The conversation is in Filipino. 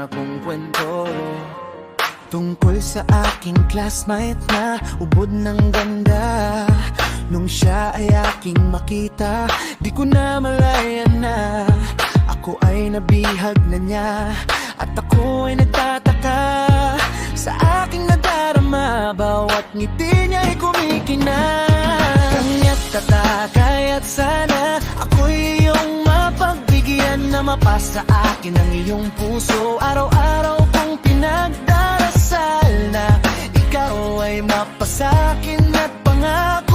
akong kwento tungkol sa aking classmate na ubod ng ganda. Nung siya ay aking makita, di ko na malayan na ako ay nabihag na niya. At ako ay nagtataka sa aking nadarama, bawat ngiti niya'y kumikinang. Kanya't tatakay at sana ako'y iyong mapagbigyan na mapasa akin ang iyong puso. Araw-araw kong pinagdarasal na ikaw ay mapasakin at pangako